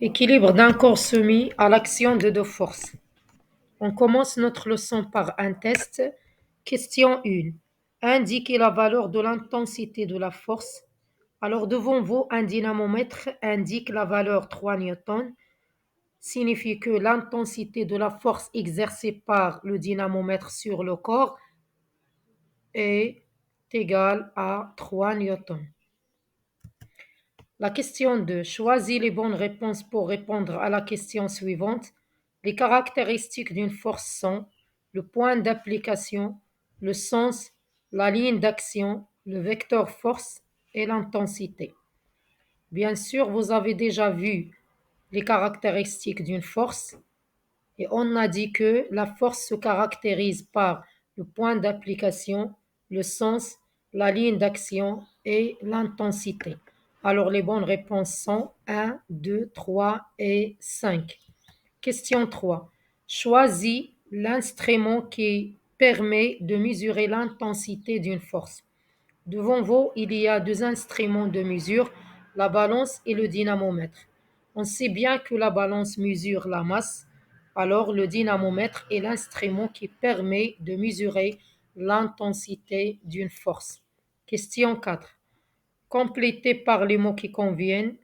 Équilibre d'un corps soumis à l'action de deux forces. On commence notre leçon par un test. Question 1. Indiquez la valeur de l'intensité de la force. Alors devant vous, un dynamomètre indique la valeur 3 newtons, signifie que l'intensité de la force exercée par le dynamomètre sur le corps est égale à 3 newtons. La question 2. Choisis les bonnes réponses pour répondre à la question suivante. Les caractéristiques d'une force sont le point d'application, le sens, la ligne d'action, le vecteur force et l'intensité. Bien sûr, vous avez déjà vu les caractéristiques d'une force et on a dit que la force se caractérise par le point d'application, le sens, la ligne d'action et l'intensité. Alors les bonnes réponses sont 1, 2, 3 et 5. Question 3. Choisis l'instrument qui permet de mesurer l'intensité d'une force. Devant vous, il y a deux instruments de mesure, la balance et le dynamomètre. On sait bien que la balance mesure la masse, alors le dynamomètre est l'instrument qui permet de mesurer l'intensité d'une force. Question 4. Complétez par les mots qui conviennent.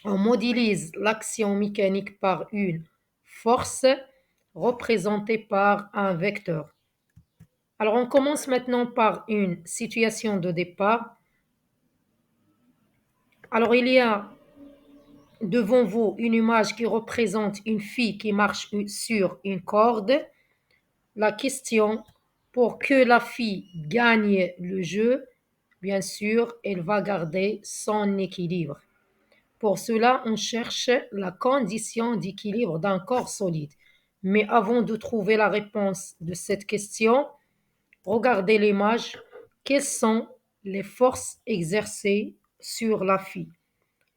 On modélise l'action mécanique par une force représentée par un vecteur. Alors on commence maintenant par une situation de départ. Alors il y a devant vous une image qui représente une fille qui marche sur une corde. La question, pour que la fille gagne le jeu, bien sûr, elle va garder son équilibre. Pour cela, on cherche la condition d'équilibre d'un corps solide. Mais avant de trouver la réponse de cette question, regardez l'image. Quelles sont les forces exercées sur la fille?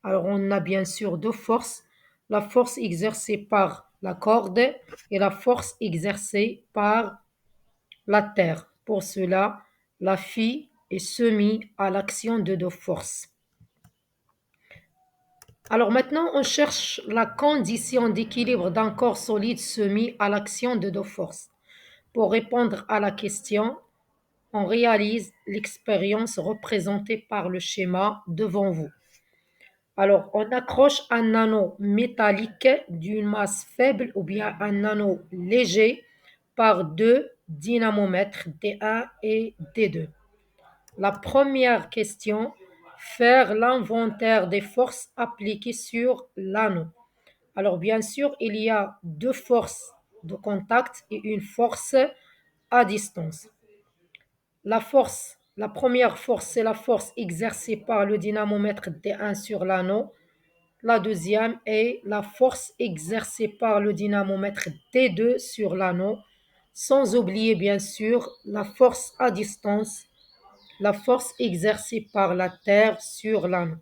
Alors, on a bien sûr deux forces, la force exercée par la corde et la force exercée par la terre. Pour cela, la fille est soumise à l'action de deux forces. Alors maintenant, on cherche la condition d'équilibre d'un corps solide soumis à l'action de deux forces. Pour répondre à la question, on réalise l'expérience représentée par le schéma devant vous. Alors, on accroche un anneau métallique d'une masse faible ou bien un anneau léger par deux dynamomètres D1 et D2. La première question, faire l'inventaire des forces appliquées sur l'anneau. Alors, bien sûr, il y a deux forces de contact et une force à distance. La première force, c'est la force exercée par le dynamomètre D1 sur l'anneau. La deuxième est la force exercée par le dynamomètre D2 sur l'anneau, sans oublier bien sûr la force à distance, la force exercée par la Terre sur l'anneau.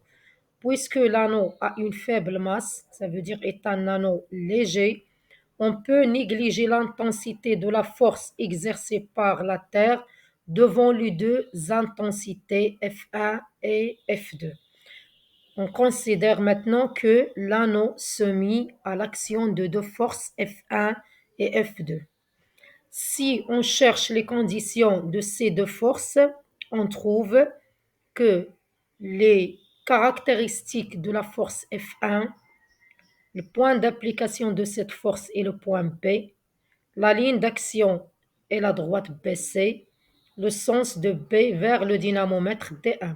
Puisque l'anneau a une faible masse, ça veut dire est un anneau léger, on peut négliger l'intensité de la force exercée par la Terre devant les deux intensités F1 et F2. On considère maintenant que l'anneau se mit à l'action de deux forces F1 et F2. Si on cherche les conditions de ces deux forces, on trouve que les caractéristiques de la force F1, le point d'application de cette force est le point B, la ligne d'action est la droite BC, le sens de B vers le dynamomètre D1.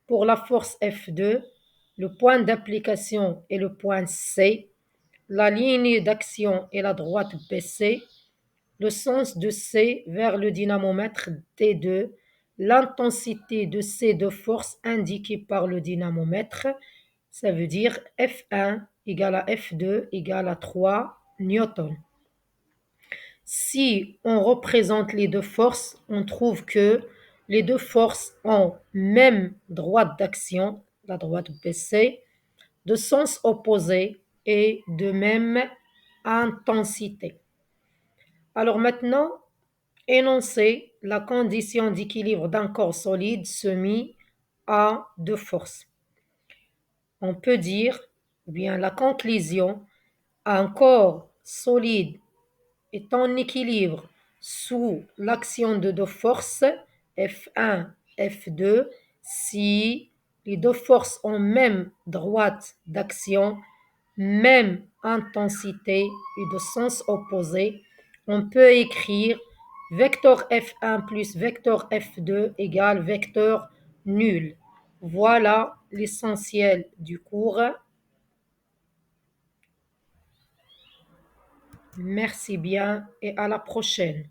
Pour la force F2, le point d'application est le point C, la ligne d'action est la droite BC, le sens de C vers le dynamomètre D2, l'intensité de ces deux forces indiquée par le dynamomètre, ça veut dire F1 égale à F2 égale à 3 newtons. Si on représente les deux forces, on trouve que les deux forces ont même droite d'action, la droite BC, de sens opposé et de même intensité. Alors maintenant, énoncez la condition d'équilibre d'un corps solide soumis à deux forces. On peut dire Ou bien la conclusion, un corps solide est en équilibre sous l'action de deux forces, F1, F2, si les deux forces ont même droite d'action, même intensité et de sens opposé, on peut écrire vecteur F1 plus vecteur F2 égale vecteur nul. Voilà l'essentiel du cours. Merci bien et à la prochaine.